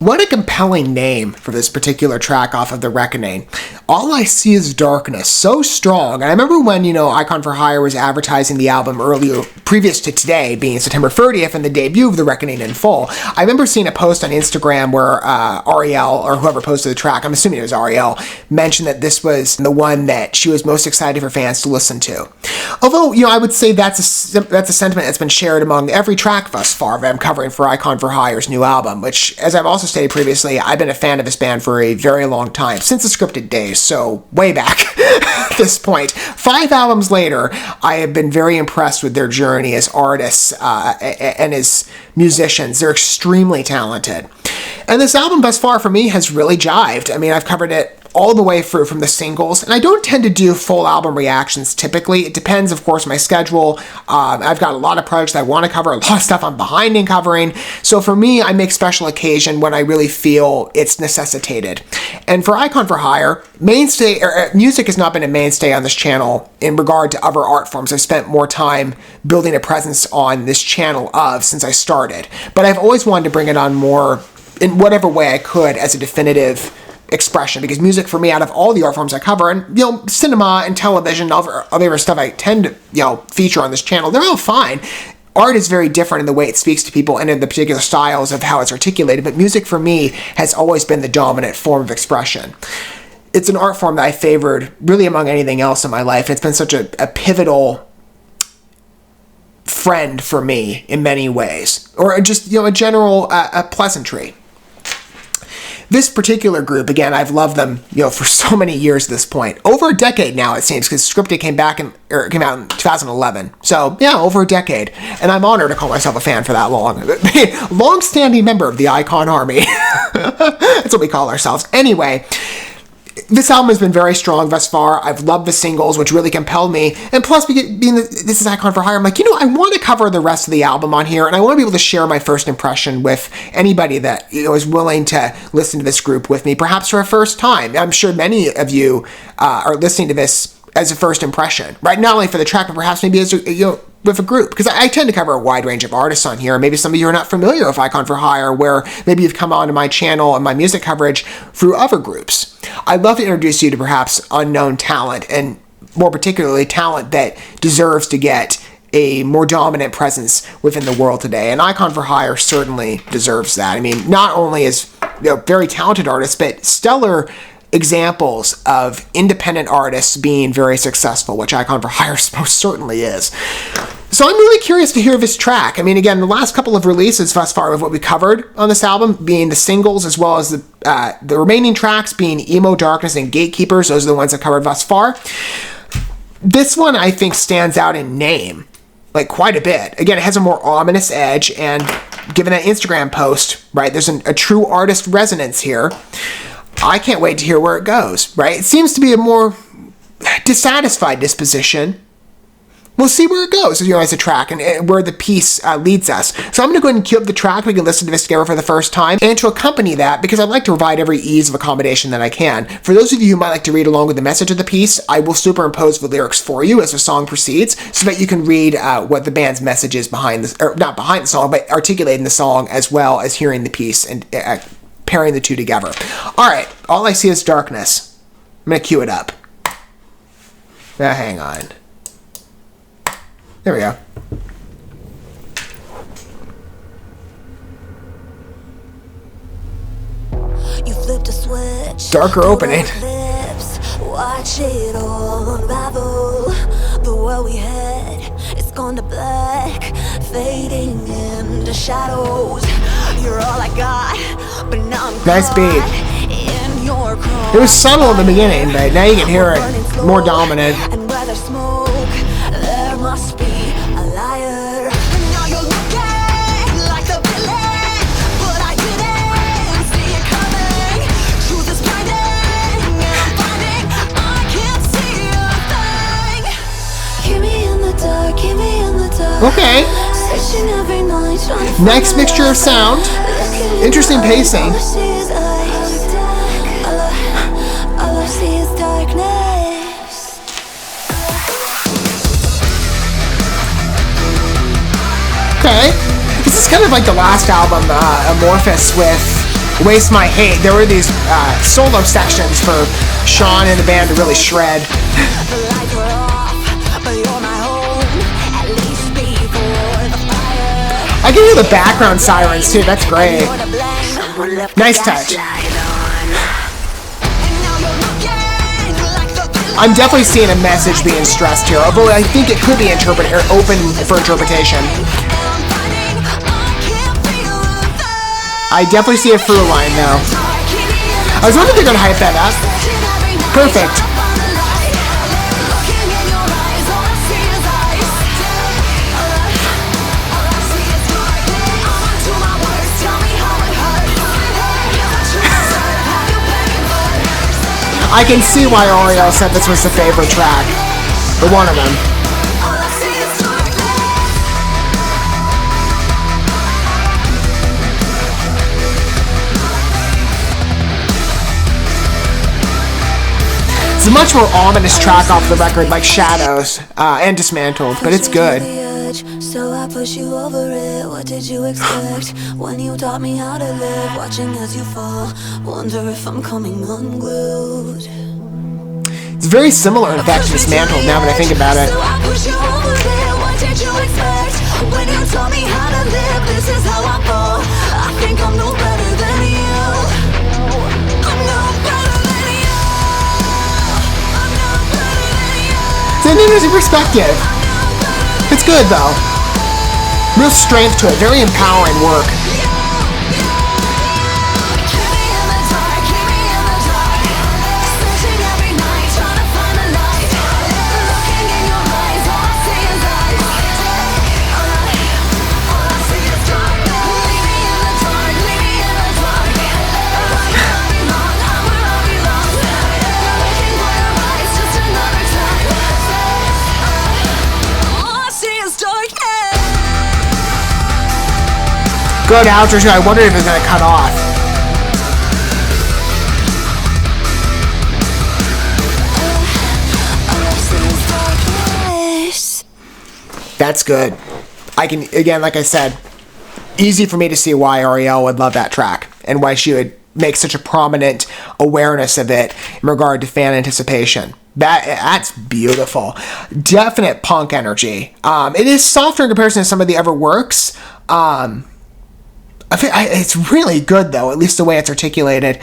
What a compelling name for this particular track off of The Reckoning. All I See Is Darkness, so strong. And I remember when, Icon for Hire was advertising the album earlier, previous to today, being September 30th and the debut of The Reckoning in full. I remember seeing a post on Instagram where Ariel, or whoever posted the track, I'm assuming it was Ariel, mentioned that this was the one that she was most excited for fans to listen to. Although, I would say that's a sentiment that's been shared among every track thus far that I'm covering for Icon for Hire's new album, which, as I've also stated previously, I've been a fan of this band for a very long time, since the Scripted days, so way back at this point. 5 albums later, I have been very impressed with their journey as artists and as musicians. They're extremely talented. And this album thus far for me has really jived. I mean, I've covered it all the way through from the singles, and I don't tend to do full album reactions typically. It depends, of course, my schedule. I've got a lot of projects I want to cover, a lot of stuff I'm behind in covering. So for me, I make special occasion when I really feel it's necessitated. And for Icon for Hire, music has not been a mainstay on this channel in regard to other art forms I've spent more time building a presence on this channel since I started. But I've always wanted to bring it on more in whatever way I could as a definitive expression, because music for me, out of all the art forms I cover, and cinema and television, other stuff I tend to feature on this channel, they're all fine. Art is very different in the way it speaks to people and in the particular styles of how it's articulated, but music for me has always been the dominant form of expression. It's an art form that I favored really among anything else in my life. It's been such a pivotal friend for me in many ways, or just a general a pleasantry. This particular group, again, I've loved them, for so many years at this point. Over a decade now, it seems, because Scripted came out in 2011. So, yeah, over a decade. And I'm honored to call myself a fan for that long. Long-standing member of the Icon Army. That's what we call ourselves. Anyway, this album has been very strong thus far. I've loved the singles, which really compelled me. And plus, this is Icon for Hire, I'm like, I want to cover the rest of the album on here, and I want to be able to share my first impression with anybody that is willing to listen to this group with me, perhaps for a first time. I'm sure many of you are listening to this as a first impression, right? Not only for the track, but perhaps maybe as with a group, because I tend to cover a wide range of artists on here. Maybe some of you are not familiar with Icon for Hire, where maybe you've come onto my channel and my music coverage through other groups. I'd love to introduce you to perhaps unknown talent, and more particularly talent that deserves to get a more dominant presence within the world today. And Icon for Hire certainly deserves that. I mean, not only as very talented artists, but stellar examples of independent artists being very successful, which Icon for Hire most certainly is. So I'm really curious to hear this track. I mean, again, the last couple of releases thus far of what we covered on this album being the singles, as well as the remaining tracks being Emo, Darkness, and Gatekeepers. Those are the ones I covered thus far. This one, I think, stands out in name, like, quite a bit. Again, it has a more ominous edge, and given that Instagram post, right, there's a true artist resonance here. I can't wait to hear where it goes, right? It seems to be a more dissatisfied disposition. We'll see where it goes, as a track, and where the piece leads us. So I'm going to go ahead and cue up the track. We can listen to this together for the first time. And to accompany that, because I'd like to provide every ease of accommodation that I can, for those of you who might like to read along with the message of the piece, I will superimpose the lyrics for you as the song proceeds, so that you can read what the band's message is behind the, or not behind the song, but articulating the song, as well as hearing the piece and pairing the two together. All right, All I See Is Darkness. I'm going to cue it up. Now, hang on. There we go. You flipped a switch. Darker opening. Lips, watch it all unravel. The world we had is gone to black, fading into shadows. You're all I got, but now I'm nice beat. In your cross. It was subtle in the beginning, but now you can hear it more dominant. And where there's smoke, there must be a liar. Now you're looking like the villain, but I didn't see it coming. Truth is blinding, and I'm finding I can't see a thing. Keep me in the dark, keep me in the dark. Okay. Searching every night, trying to Next mixture of sound. Interesting pacing. all I see is darkness. Okay. It It's kind of like the last album, Amorphous, with Waste My Hate. There were these solo sections for Sean and the band to really shred. The lights were off, but you're my home, at least before the fire. I can hear the background sirens too, that's great. You're to blame. Nice touch. And now you're looking like the villain. I'm definitely seeing a message being stressed here, although I think it could be open for interpretation. I definitely see a through line though. I was wondering if they're gonna hype that up. Perfect. I can see why Oreo said this was the favorite track. Or one of them. It's a much more ominous track off the record, like Shadows and Dismantled, but it's good. So I push you over it. What did you expect when you taught me how to live? Watching as you fall, wonder if I'm coming unglued. It's very similar, in fact, to Dismantled, now that I think about it. So I push you over it. What did you expect when you taught me how to live? This is how I fall. I think I'm no better than you. I'm no better than you. I'm no better than you. It's an interesting perspective. It's good, though. Real strength to it. Very empowering work. Good outro too. I wondered if it was going to cut off. That's good. I can, again, like I said, easy for me to see why Ariel would love that track and why she would make such a prominent awareness of it in regard to fan anticipation. That's beautiful. Definite punk energy. It is softer in comparison to some of the other works. It's really good, though, at least the way it's articulated.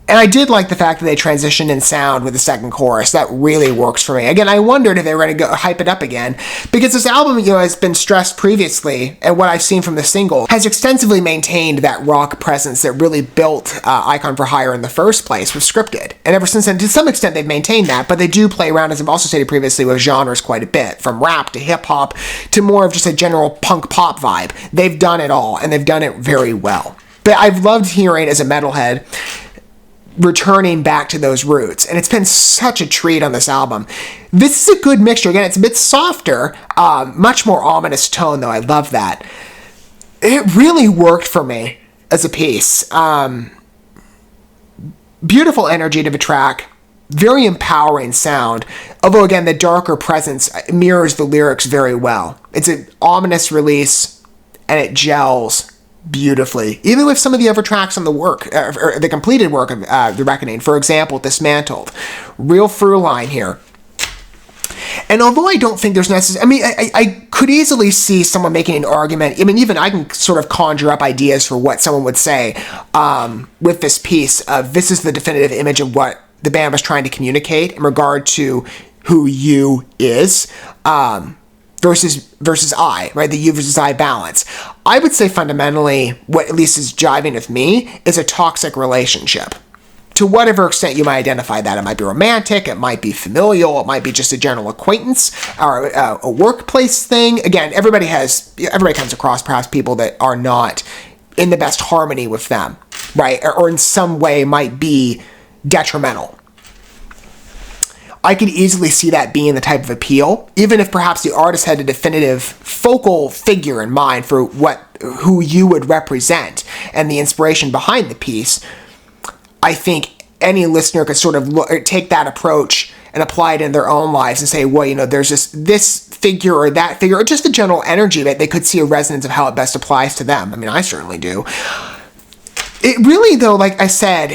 And I did like the fact that they transitioned in sound with the second chorus. That really works for me. Again, I wondered if they were going to go hype it up again, because this album, has been stressed previously, and what I've seen from the single has extensively maintained that rock presence that really built Icon for Hire in the first place, was scripted. And ever since then, to some extent, they've maintained that, but they do play around, as I've also stated previously, with genres quite a bit, from rap to hip-hop to more of just a general punk-pop vibe. They've done it all, and they've done it very well. But I've loved hearing, as a metalhead, returning back to those roots, and it's been such a treat on this album. This is a good mixture. Again, it's a bit softer, much more ominous tone, though. I love that. It really worked for me as a piece. Beautiful energy to the track, very empowering sound, although again the darker presence mirrors the lyrics very well. It's an ominous release, and it gels beautifully, even with some of the other tracks on the work, or the completed work of The Reckoning. For example, Dismantled. Real through line here. And although I don't think there's necessarily, I could easily see someone making an argument. Even I can sort of conjure up ideas for what someone would say with this piece of, this is the definitive image of what the band was trying to communicate in regard to who you is. Versus I, right? The you versus I balance. I would say fundamentally, what at least is jiving with me, is a toxic relationship. To whatever extent you might identify that. It might be romantic, it might be familial, it might be just a general acquaintance, or a workplace thing. Again, everybody comes across perhaps people that are not in the best harmony with them, right? Or in some way might be detrimental. I could easily see that being the type of appeal, even if perhaps the artist had a definitive focal figure in mind for who you would represent and the inspiration behind the piece. I think any listener could sort of take that approach and apply it in their own lives and say, well, there's this figure or that figure, or just the general energy that they could see a resonance of how it best applies to them. I mean, I certainly do. It really, though, like I said,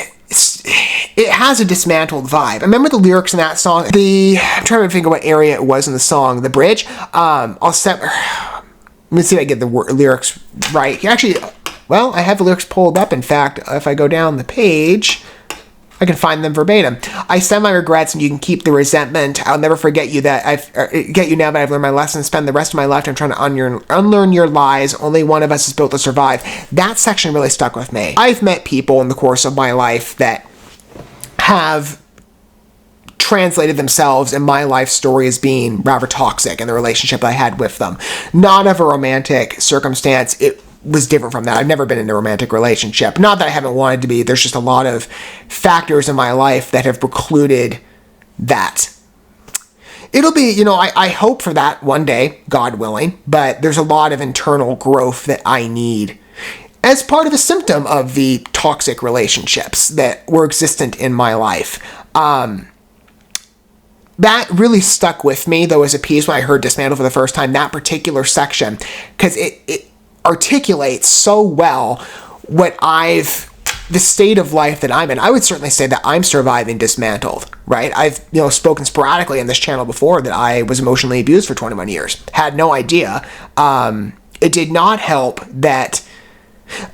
it has a dismantled vibe. I remember the lyrics in that song. I'm trying to think of what area it was in the song. The bridge. Let me see if I get the lyrics right. Actually, well, I have the lyrics pulled up. In fact, if I go down the page, I can find them verbatim. I send my regrets, and you can keep the resentment. I'll never forget you get you now that I've learned my lesson. Spend the rest of my lifetime trying to unlearn your lies. Only one of us is built to survive. That section really stuck with me. I've met people in the course of my life that have translated themselves in my life story as being rather toxic in the relationship I had with them. Not of a romantic circumstance. It was different from that. I've never been in a romantic relationship. Not that I haven't wanted to be. There's just a lot of factors in my life that have precluded that. It'll be, I hope for that one day, God willing, but there's a lot of internal growth that I need as part of a symptom of the toxic relationships that were existent in my life. That really stuck with me, though, as a piece when I heard Dismantle for the first time, that particular section, because it articulates so well the state of life that I'm in. I would certainly say that I'm surviving Dismantled, right? I've, spoken sporadically on this channel before that I was emotionally abused for 21 years. Had no idea. It did not help that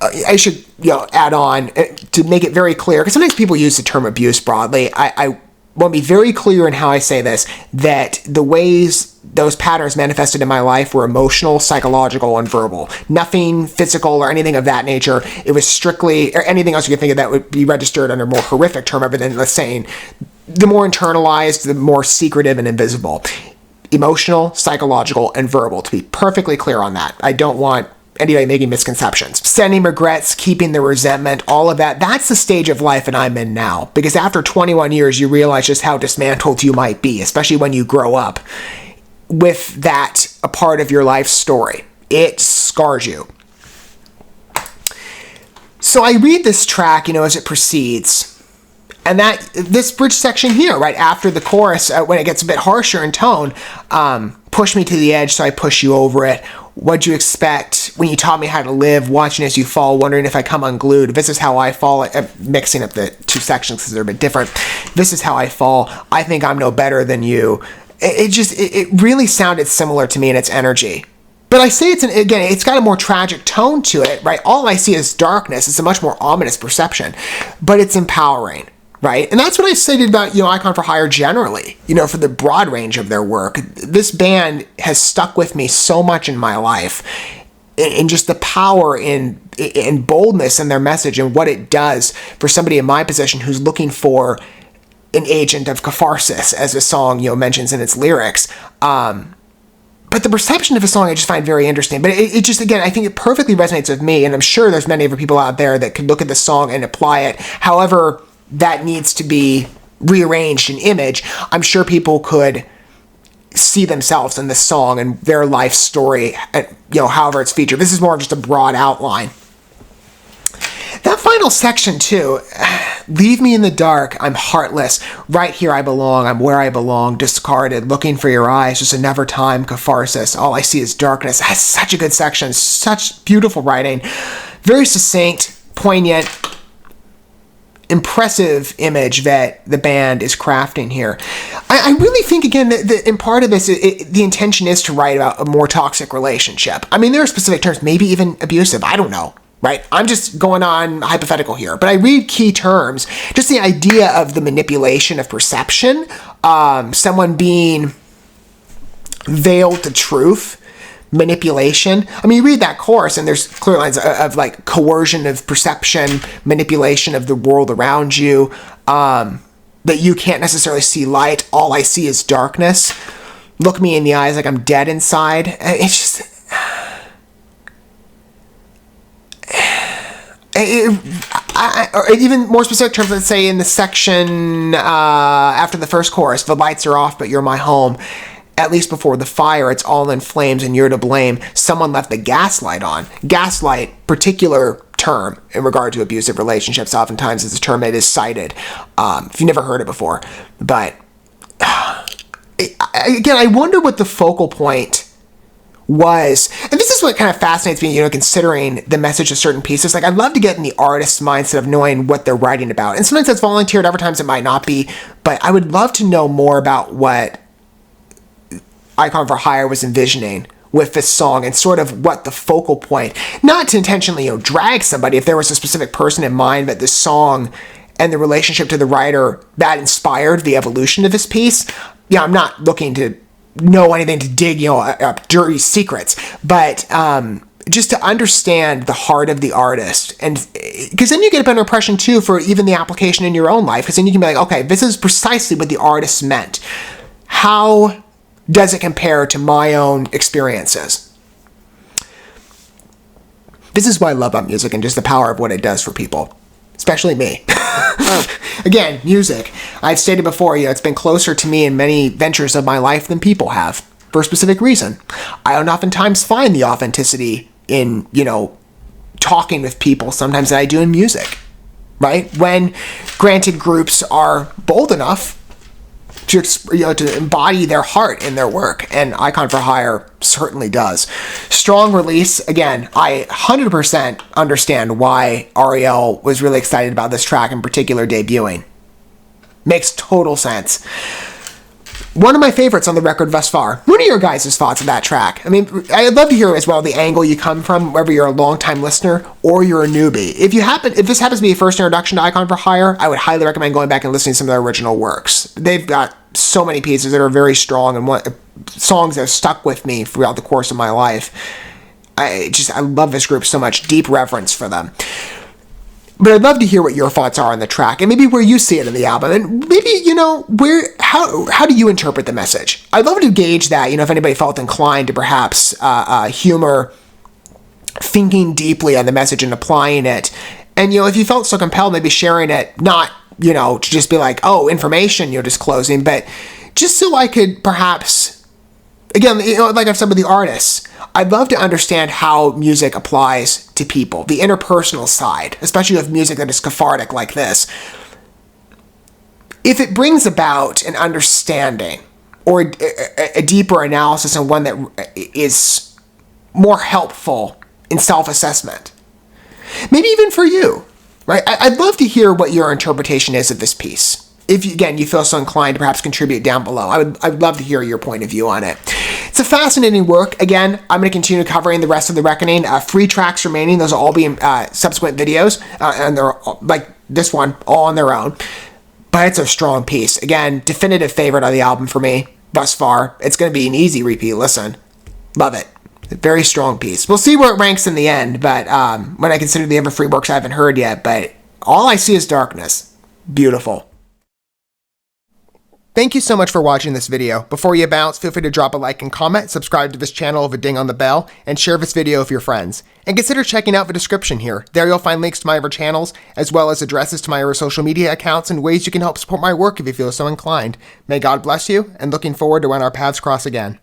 I should, add on to make it very clear, because sometimes people use the term abuse broadly. I want to be very clear in how I say this, that the ways those patterns manifested in my life were emotional, psychological, and verbal. Nothing physical or anything of that nature. It was strictly, or anything else you could think of that would be registered under a more horrific term other than, let's say, the more internalized, the more secretive and invisible. Emotional, psychological, and verbal, to be perfectly clear on that. I don't want anybody making misconceptions. Sending regrets, keeping the resentment, all of that. That's the stage of life that I'm in now. Because after 21 years, you realize just how dismantled you might be, especially when you grow up with that a part of your life story. It scars you. So I read this track, as it proceeds. And this bridge section here, right after the chorus, when it gets a bit harsher in tone, push me to the edge, so I push you over it. What'd you expect when you taught me how to live, watching as you fall, wondering if I come unglued? This is how I fall. Mixing up the two sections because they're a bit different. This is how I fall. I think I'm no better than you. It really sounded similar to me in its energy. But I say it's got a more tragic tone to it, right? All I see is darkness. It's a much more ominous perception, but it's empowering. Right? And that's what I stated about, Icon for Hire generally, for the broad range of their work. This band has stuck with me so much in my life, in just the power and boldness in their message and what it does for somebody in my position who's looking for an agent of catharsis, as the song, mentions in its lyrics. But the perception of a song I just find very interesting. But it just, again, I think it perfectly resonates with me, and I'm sure there's many other people out there that could look at the song and apply it. However that needs to be rearranged in image, I'm sure people could see themselves in this song and their life story, however it's featured. This is more just a broad outline. That final section, too, leave me in the dark, I'm heartless, right here I belong, I'm where I belong, discarded, looking for your eyes, just another time, catharsis, all I see is darkness. That's such a good section, such beautiful writing, very succinct, poignant, impressive image that the band is crafting here. I really think, again, that in part of this, the intention is to write about a more toxic relationship. I mean, there are specific terms, maybe even abusive, I don't know, right? I'm just going on hypothetical here, but I read key terms, just the idea of the manipulation of perception, someone being veiled to truth, manipulation. I mean, you read that chorus and there's clear lines of like coercion of perception, manipulation of the world around you, that you can't necessarily see light. All I see is darkness. Look me in the eyes like I'm dead inside. It's just... or even more specific terms, let's say in the section after the first chorus, the lights are off, but you're my home. At least before the fire, it's all in flames and you're to blame. Someone left the gaslight on. Gaslight, particular term in regard to abusive relationships, oftentimes is a term that is cited, if you've never heard it before. But again, I wonder what the focal point was. And this is what kind of fascinates me, considering the message of certain pieces. Like, I'd love to get in the artist's mindset of knowing what they're writing about. And sometimes that's volunteered, other times it might not be. But I would love to know more about what Icon for Hire was envisioning with this song and sort of what the focal point, not to intentionally, drag somebody if there was a specific person in mind, but this song and the relationship to the writer that inspired the evolution of this piece. Yeah, I'm not looking to know anything to dig, up dirty secrets, but just to understand the heart of the artist, and because then you get a better impression too for even the application in your own life, because then you can be like, okay, this is precisely what the artist meant. How does it compare to my own experiences? This is what I love about music and just the power of what it does for people, especially me. Again, music. I've stated before, it's been closer to me in many ventures of my life than people have, for a specific reason. I don't oftentimes find the authenticity in, talking with people sometimes that I do in music, right? When, granted, groups are bold enough to embody their heart in their work, and Icon for Hire certainly does. Strong release. Again, I 100% understand why Ariel was really excited about this track in particular debuting. Makes total sense. One of my favorites on the record thus far. What are your guys' thoughts of that track? I mean, I'd love to hear as well the angle you come from, whether you're a longtime listener or you're a newbie. If this happens to be a first introduction to Icon for Hire, I would highly recommend going back and listening to some of their original works. They've got so many pieces that are very strong and songs that have stuck with me throughout the course of my life. I love this group so much. Deep reverence for them. But I'd love to hear what your thoughts are on the track and maybe where you see it in the album, and maybe, how do you interpret the message? I'd love to gauge that, if anybody felt inclined to perhaps humor thinking deeply on the message and applying it. And, if you felt so compelled, maybe sharing it, not, to just be like, oh, information you're disclosing, but just so I could perhaps, again, like I've said with the artists, I'd love to understand how music applies to people, the interpersonal side, especially with music that is cathartic like this. If it brings about an understanding or a deeper analysis, and one that is more helpful in self-assessment, maybe even for you, right? I'd love to hear what your interpretation is of this piece. If, again, you feel so inclined to perhaps contribute down below, I'd love to hear your point of view on it. It's a fascinating work. Again, I'm going to continue covering the rest of The Reckoning. 3 tracks remaining. Those will all be in subsequent videos, and they're, like this one, all on their own. But it's a strong piece. Again, definitive favorite of the album for me thus far. It's going to be an easy repeat listen. Love it. A very strong piece. We'll see where it ranks in the end, but when I consider the other 3 works I haven't heard yet, but all I see is darkness. Beautiful. Thank you so much for watching this video. Before you bounce, feel free to drop a like and comment, subscribe to this channel with a ding on the bell, and share this video with your friends. And consider checking out the description here. There you'll find links to my other channels, as well as addresses to my other social media accounts and ways you can help support my work if you feel so inclined. May God bless you, and looking forward to when our paths cross again.